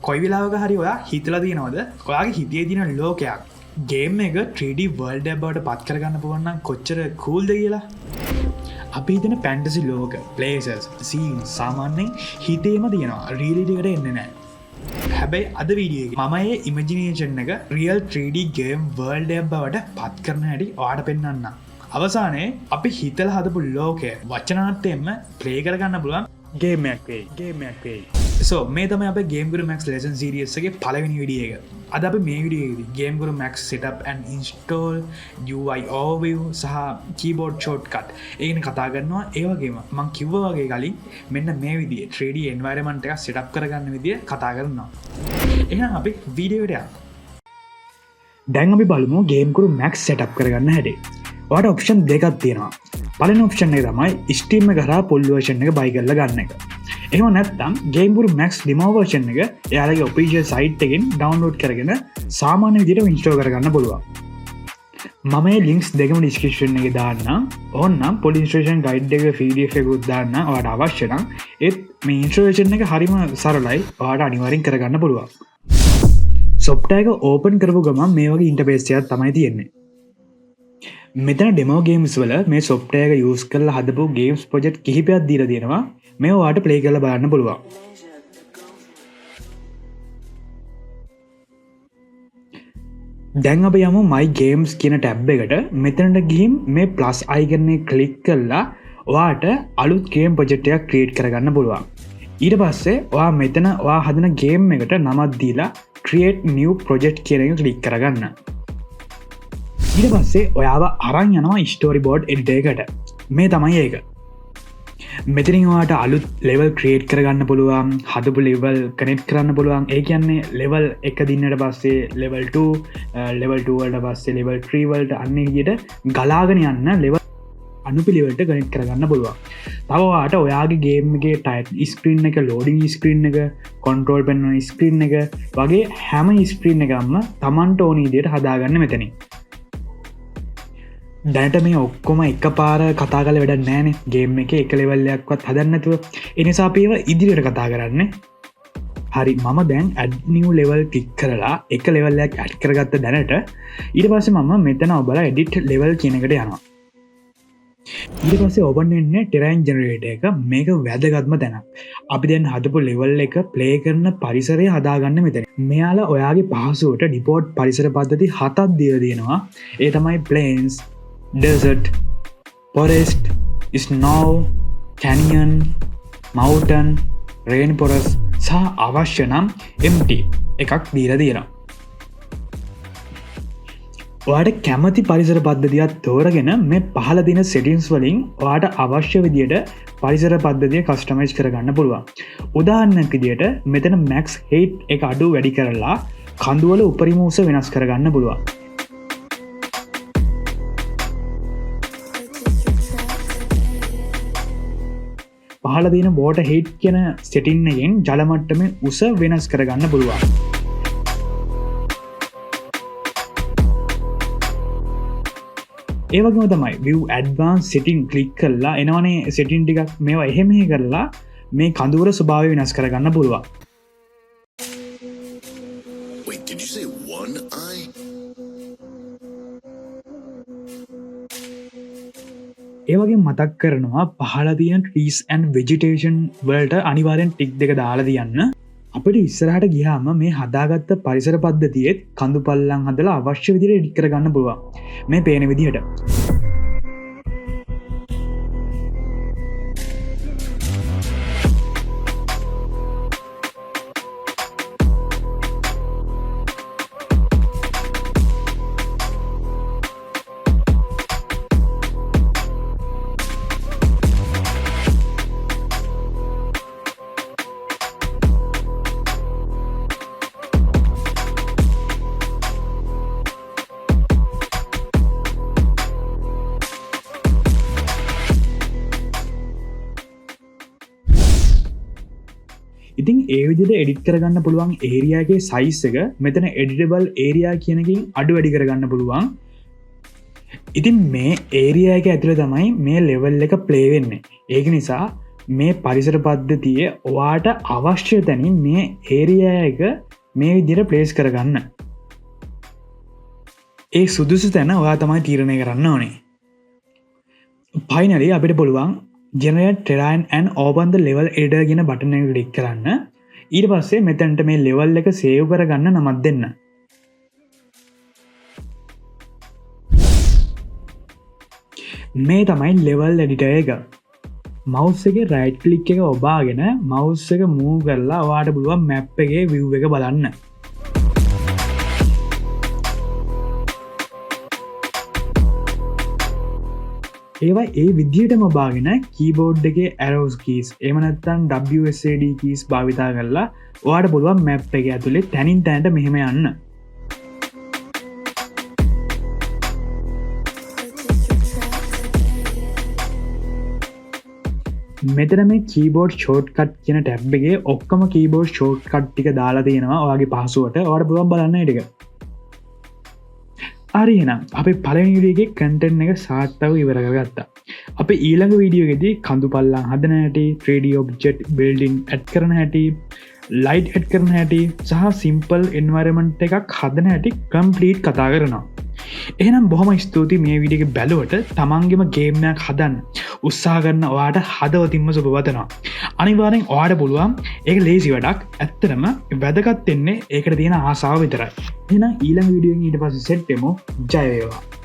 කොයි වෙලාවක හරි ඔයා හිතලා තියෙනවද ඔයාගේ හිතේ තියෙන ලෝකයක් ගේම් එක 3D වර්ල්ඩ් එකක් බවට පත් කරගන්න පුළුවන් නම් කොච්චර කූල්ද කියලා? අපි හිතන ෆැන්ටසි ලෝක, ප්ලේසස්, සීන්ස් සාමාන්‍යයෙන් හිතේම තියෙනවා. රියැලිටි එකට එන්නේ නැහැ. හැබැයි අද වීඩියෝ එකේ මම මේ ඉමේජිනේෂන් එක රියල් 3D ගේම් වර්ල්ඩ් එකක් බවට පත් කරන හැටි ඔයාලට පෙන්වන්නම්. අවසානයේ අපි හිතලා හදපු ලෝකය වචනාර්ථයෙන්ම ප්ලේ කරගන්න පුළුවන් ගේම් එකක් වෙයි. So මේ තමයි අපේ Game Guru Max lesson series එකේ පළවෙනි වීඩියෝ එක. අද අපි මේ වීඩියෝ එකේදී Game Guru Max setup and install, UI overview සහ keyboard shortcut ඒ ගැන කතා කරනවා. ඒ වගේම මම කිව්වා වගේ කලින් මෙන්න මේ විදිහේ 3D environment එකක් setup කරගන්න විදිය කතා කරනවා. එහෙනම් අපි වීඩියෝ එකට යමු. දැන් අපි බලමු Game Guru Max setup කරගන්න හැටි. ඔයාලට option දෙකක් තියෙනවා. පළවෙනි option එක තමයි Steam එක කරා full version එක buy කරලා ගන්න එක. එහෙම නැත්නම් Game Guru Max demo version එක එයාලගේ official site එකෙන් download කරගෙන සාමාන්‍ය විදිහට install කරගන්න පුළුවන්. මම මේ links දෙකම description එකේ දාන්නම්. ඕනනම් full installation guide එක PDF එකකුත් දාන්න ඔයාලට අවශ්‍ය නම්. ඒත් මේ installation එක හරිම සරලයි. ඔයාලට අනිවාර්යෙන් කරගන්න පුළුවන්. software එක open කරපු ගමන් මේ වගේ interface එකක් තමයි තියෙන්නේ. මෙතන demo games වල මේ software එක use කරලා හදපු games project කිහිපයක් දීලා තියෙනවා. මේ ඔයාලට play කරලා බලන්න පුළුවන්. දැන් අපි යමු my games කියන tab එකට. මෙතනට ගිහින් මේ plus icon එක click කරලා ඔයාලට අලුත් game project එකක් create කරගන්න පුළුවන්. ඊට පස්සේ ඔයා මෙතන ඔයා හදන game එකට නමක් දීලා create new project කියන එක click කරගන්න. ඊට පස්සේ ඔයාව අරන් යනවා storyboard editor එකට. මේ තමයි ඒක. මෙතනින් ඔයාට අලුත් level create කරගන්න පුළුවන්, හදපු level connect කරන්න පුළුවන්. ඒ කියන්නේ level 1 දින්නට පස්සේ level 2, level 2 වලට පස්සේ level 3 වලට අන්න ඒ විදිහට ගලාගෙන යන්න level අනුපිළිවෙලට connect කරගන්න පුළුවන්. තව ඔයාට ඔයාගේ game එකේ title screen එක, loading screen එක, control panel screen එක වගේ හැම screen එකක්ම Tamanට ඕන විදිහට හදාගන්න මෙතනින්. දැනට මේ ඔක්කොම එක පාර කතා කල වැඩ නෑනේ. ගේම් එක එක ලෙවල්ලයක්වත් හදන්නතුව. එනිසා අපිව ඉදිරියට කතා කරන්න. හරි, මම දැන් add new level ටික් කරලා එක ලෙවල්ලයක් ඇඩ් කරගත්ත දැනට ඊට පස්සේ මම මෙතන ඔබලා edit level කියන එකට යනවා. ඊට පස්සේ open වෙන්නේ terrain generator එක. මේක වැදගත්ම තැනක්. අපි දැන් හදපු level එක play කරන පරිසරය හදාගන්න මෙතන. මෙයාලා ඔයාගේ පහසුවට default පරිසර පද්ධති 7ක් දීලා තියෙනවා. ඒ තමයි plains, desert, forest, snow, canyon, mountain, rainforest සහ අවශ්‍ය නම් empty එකක් දීලා තියෙනවා. ඔයාට කැමති පරිසර පද්ධතියක් තෝරගෙන මේ පහළ දින settings වලින් ඔයාට අවශ්‍ය විදියට පරිසර පද්ධතිය customize කරගන්න පුළුවන්. උදාහරණයක් විදියට මෙතන max height එක අඩු වැඩි කරලා කඳු වල උපරිම උස වෙනස් කරගන්න පුළුවන්. පහළ තියෙන water height කියන setting එකෙන් ජල මට්ටමේ උස වෙනස් කරගන්න පුළුවන්. ඒ වගේම තමයි view advanced setting click කරලා එනවනේ setting ටිකක් මේවා එහෙම කරලා මේ කඳුවර ස්වභාවය වෙනස් කරගන්න පුළුවන්. Wait, did you say one eye? ඒ වගේ මතක් කරනවා පහළ තියෙන trees and vegetation වලට අනිවාර්යෙන් ටික් දෙක දාලා තියන්න. අපිට ඉස්සරහට ගියාම මේ හදාගත්ත පරිසර පද්ධතියෙත් කඳු පල්ලම් හදලා අවශ්‍ය විදිහට එඩිට් කරගන්න පුළුවන්. මේ පේන විදිහට. ඉතින් ඒ විදිහට එඩිට් කරගන්න පුළුවන් ඒරියා එකේ සයිස් එක මෙතන editable area කියන එකකින් අඩු වැඩි කරගන්න පුළුවන්. ඉතින් මේ ඒරියා එක ඇතුලේ තමයි මේ level එක play වෙන්නේ. ඒක නිසා මේ පරිසර පද්ධතිය ඔයාට අවශ්‍ය තැනින් මේ ඒරිය එක මේ විදිර ප්ලේස් කරගන්න. ඒ සුදුසු තැන ඔයා තමයි තීරණය කරන්න ඕනේ. පයිනලි අපිට පුළුවන් generate terrain and open the level editor ගෙන බටන එක ක්ලික් කරන්න. ඊට පස්සේ මෙතැන්ට මේ ලෙවල් එක සේව් කරගන්න නමත් දෙන්න. මේ තමයි ලෙවල් එඩිටර් එක. මවස් එක රයිට් කලික් එක ඔබාගෙන මවස් එක මූ කරලා වාට පුළුවන් මැප් එකේ විව් එක බලන්න. ඒවා ඒ විදිහටම බාගෙන කීබෝඩ් එක ඇරෝස් කීස් එමනත්තන් WSAD කීස් භාවිතා කරලා ඔයාට පුළුවන් මැප් එක ඇතුළේ තැනින් තැන්ට මෙහෙම යන්න. මෙතන මේ කීබෝඩ් ෂෝට් කට් කියන ටැබ් එකේ ඔක්කම කීබෝඩ් ෂෝට් කට් ටික දාලා තියෙනවා ඔයාගේ පහසුවට ඔයාට පුළුවන් බලන්න ටික. අරිනම් අපි පලනිගේ කටෙන් එක සාට්ටව ඉවර කරගත්තා. අප ඊළඟ වීඩියෝගෙදී කඳු පල්ලන් හදන හැටි 3D ඔබ්ජෙක්ට් බිල්ඩින් ඇඩ් කරන හැටි ලයිට් ඇඩ් කරන හැටි සහ සිම්පල් එන්වරමන්ට් එකක් හදන හැටි කම්පලීට් කතා කරනවා. එහෙනම් බොහොම ස්තුති මේ විඩියක බැලුවට තමන්ගෙම ගේම්මයක් හදන්න උත්සා කරන්න ඔයාට හදවතින්ම සුභවතනවා. අනිවාරෙන් ඔයාට පුළුවන් ඒක ලේසි වැඩක් ඇත්තරම වැදගත් එන්නේ ඒකට තියෙන ආසාාව විතරයි. එන ඊළඟ විඩියෙන් ඊට පස සෙට්ටෙමු ජයවේවා.